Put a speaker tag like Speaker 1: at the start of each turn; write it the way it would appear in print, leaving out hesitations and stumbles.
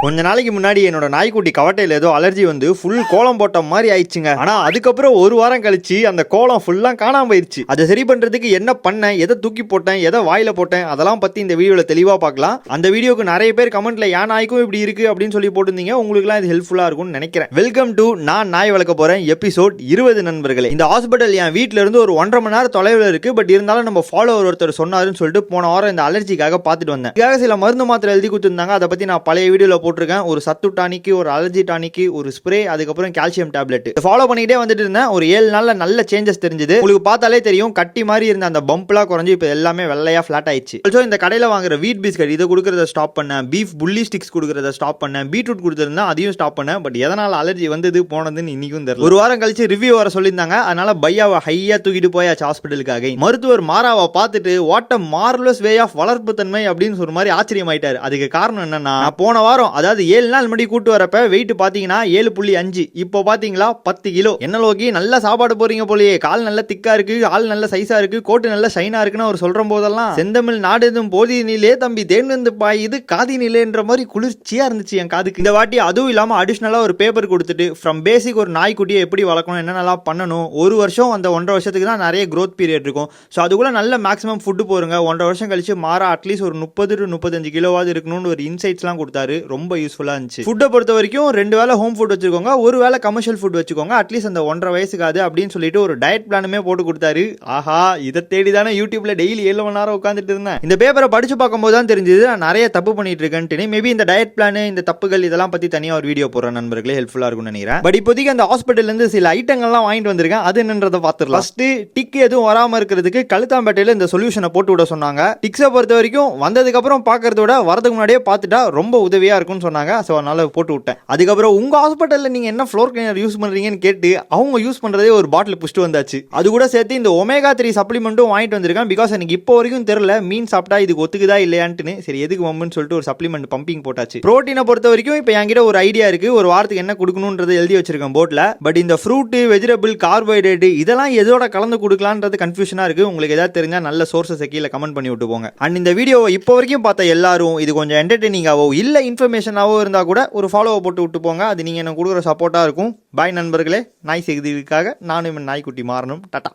Speaker 1: கொஞ்ச நாளைக்கு முன்னாடி என்னோட நாய்க்குட்டி கவட்டையில் ஏதோ அலர்ஜி வந்து ஃபுல் கோலம் போட்ட மாதிரி ஆயிடுச்சுங்க. ஆனா அதுக்கப்புறம் ஒரு வாரம் கழிச்சு அந்த கோலம் ஃபுல்லா காணாம போயிருச்சு. அதை சரி பண்றதுக்கு என்ன பண்ணேன், எதை தூக்கி போட்டேன், எதை வாயில போட்டேன், அதெல்லாம் பத்தி இந்த வீடியோல தெளிவா பார்க்கலாம். அந்த வீடியோக்கு நிறைய பேர் கமெண்ட்ல ஏன் நாய்க்கும் இப்படி இருக்கு அப்படின்னு சொல்லி போட்டுருந்தீங்க. உங்களுக்குலாம் இது ஹெல்ப்ஃபுல்லா இருக்கும்னு நினைக்கிறேன். வெல்கம் டு நான் நாய் வளர்க்க போறேன் எபிசோட் 20 நண்பர்களே. இந்த ஹாஸ்பிட்டல் என் வீட்டுல இருந்து ஒரு 1.5 மணி நேரம் தொலைவில் இருக்கு. பட் இருந்தாலும் நம்ம ஃபாலோவர் ஒருத்தர் சொன்னாருன்னு சொல்லிட்டு போன வாரம் இந்த அலர்ஜிக்காக பார்த்துட்டு வந்தேன். இதுக்காக சில மருந்து மாத்திரை எழுதி கொடுத்துருந்தாங்க. அதை பத்தி நான் பழைய வீடியோல போட்டிருக்கேன். ஒரு சத்து டானிக்கு, ஒரு அலர்ஜி டானிக்கு, ஒரு ஸ்ப்ரே, அதுக்கப்புறம் கால்சியம் டேப்லெட் ஃபாலோ பண்ணிட்டே வந்துட்டு இருந்தேன். ஒரு 7 நாள்ல நல்ல சேஞ்சஸ் தெரிஞ்சது. உங்களுக்கு பார்த்தாலே தெரியும், கட்டி மாதிரி இருந்த அந்த பம்ப்லாம் குறைஞ்சு இப்போ எல்லாமே வெள்ளையா ஃபிளாட் ஆயிடுச்சு. ஆல்சோ இந்த கடையில் வாங்குற வீட் பிஸ்கட் இதை கொடுக்கறத ஸ்டாப் பண்ணேன். பீஃப் புல்லி ஸ்டிக்ஸ் கொடுக்கறத ஸ்டாப் பண்ணேன். பீட்ரூட் கொடுத்துருந்தா அதையும் ஸ்டாப் பண்ணேன். பட் எதனால அலர்ஜி வந்தது போனதுன்னு இன்னைக்கும் தெரியல. ஒரு வாரம் கழிச்சு ரிவ்யூ வர சொல்லியிருந்தாங்க. அதனால பையாவை ஹையா தூக்கிட்டு போயாச்சு ஹாஸ்பிட்டலுக்காக. மருத்துவர் மாராவை பார்த்துட்டு what a marvellous way of வளர்ப்பு தன்மை அப்படின்னு ஒரு மாதிரி ஆச்சரியம் ஆயிட்டாரு. அதுக்கு காரணம் என்னன்னா, போன வாரம் அதாவது 7 நாள் முன்னாடி கூட்டு வரப்ப வெயிட் பாத்தீங்கன்னா 7.5, இப்போ பாத்தீங்களா 10 கிலோ. என்ன லோகி நல்ல சாப்பாடு போறீங்க போலயே, கால் நல்ல திக்கா இருக்கு, ஆள் நல்ல சைஸா இருக்கு, கோட்டு நல்ல ஷைனா இருக்குன்னு அவர் சொல்ற போதெல்லாம் செந்தமிழ் நாடுதும் போதி நிலே தம்பி தேர்ந்து பாயுது காதி நிலைன்ற மாதிரி குளிர்ச்சியா இருந்துச்சு என் காதுக்கு. இந்த வாட்டி அதுவும் இல்லாம அடிஷனலா ஒரு பேப்பர் கொடுத்துட்டு ஃப்ரம் பேசிக் ஒரு நாய்க்குட்டியை எப்படி வளர்க்கணும், என்னென்னலாம் பண்ணணும், ஒரு வருஷம் அந்த 1.5 வருஷத்துக்கு தான் நிறைய growth பீரியட் இருக்கும். ஸோ அதுக்குள்ள நல்ல மேக்ஸிமம் ஃபுட்டு போருங்க. 1.5 வருஷம் கழிச்சு மாறா அட்லீஸ்ட் ஒரு 30 to 35 கிலோவாது இருக்கணும்னு ஒரு இன்சைட்ஸ்லாம் கொடுத்தாரு. ரொம்ப யூஸ்ஃபுல்லா இருந்துச்சு. ஃபுட்டை பொறுத்த வரைக்கும் 2 வேளை ஹோம் ஃபுட் வச்சுக்கோங்க, ஒரு வேளை கமர்ஷியல் ஃபுட் வச்சுக்கோங்க, அட்லீஸ்ட் அந்த 1.5 வயசுக்காது அப்படின்னு சொல்லிட்டு ஒரு டயட் பிளானுமே போட்டு கொடுத்தாரு. ஆஹா, இதை தேடி தானே யூடியூப்ல டெய்லி 7 மணி நேரம் உட்காந்துட்டு இருந்தேன். இந்த பேப்பரை படிச்சு பார்க்கும்போது தான் தெரிஞ்சது நான் நிறைய தப்பு பண்ணிட்டு இருக்கேன்ட்டு. மேபி இந்த டயட் பிளான், இந்த தப்புகள் இதெல்லாம் பத்தி தனியா ஒரு வீடியோ போடுறேன் நண்பர்களே, ஹெல்ப்ஃபுல்லா இருக்கும்னு நினைக்கிறேன். பட் இப்போதைக்கு அந்த ஹாஸ்பிட்டல்ல இருந்து சில ஐட்டங்கள்லாம் வாங்கிட்டு வந்திருக்கேன். அது என்னன்றதை பார்த்துடலாம். ஃபர்ஸ்ட், டிக் எதுவும் வராம இருக்கிறதுக்கு கழுத்தாம்பேட்டையில இந்த சொல்யூஷனை போட்டு விட சொன்னாங்க. டிக்ஸை பொறுத்த வரைக்கும் வந்ததுக்கு அப்புறம் பார்க்கறத விட வரதுக்கு முன்னாடியே பார்த்துட்டா ரொம்ப உதவியா இருக்கும்னு சொன்னாங்க. ஸோ அதனால போட்டு விட்டேன். அதுக்கப்புறம் உங்க ஹாஸ்பிட்டல்ல நீங்க என்ன ஃப்ளோர் கிளீனர் யூஸ் பண்றீங்கன்னு கேட்டு அவங்க யூஸ் பண்றதே ஒரு பாட்டில் புஷ்டு வந்தாச்சு. அது கூட சேர்த்து இந்த ஒமேகா 3 சப்ளிமெண்ட்டும் வாங்கிட்டு வந்திருக்கேன். பிகாஸ் எனக்கு இப்போ வரைக்கும் தெரியல மீன் சாப்பிட்டா இதுக்கு ஒத்துக்குதா இல்லையான்ட்டு. சரி எதுக்கு வம்புன்னு சொல்லிட்டு ஒரு சப்ளிமெண்ட் பம்பிங் போட்டாச்சு. புரோட்டீனை பொறுத்த வரைக்கும் இப்போ என்கிட்ட ஒரு ஐடியா இருக்கு. ஒரு வாரத்துக்கு என்ன கொடுக்கணும்ன்றது எழுதி வச்சிருக்கேன் போர்ட்ல. பட் இந்த ஃப்ரூட், வெஜிடபிள், கார்போஹைட்ரேட் இதெல்லாம் எதோட கலந்து கொடுக்கலான்றது கன்ஃபியூஷனா இருக்கு. உங்களுக்கு ஏதாவது தெரிஞ்சா நல்ல சோர்சஸ் கீழே கமெண்ட் பண்ணி விட்டு போங்க. அண்ட் இந்த வீடியோவை இப்போ வரைக்கும் பார்த்த எல்லாரும் இது கொஞ்சம் என்டர்டெய்னிங்காவோ இல்ல இன்ஃபர்மேஷனாவோ இருந்தா கூட ஒரு ஃபாலோவை போட்டு விட்டு போங்க. அது நீங்க எனக்கு கொடுக்குற சப்போர்ட்டா இருக்கும். பாய் நண்பர்களே. நாய் செய்திகளுக்காக நானும் நாய்க்குட்டி மாறணும். டாடா.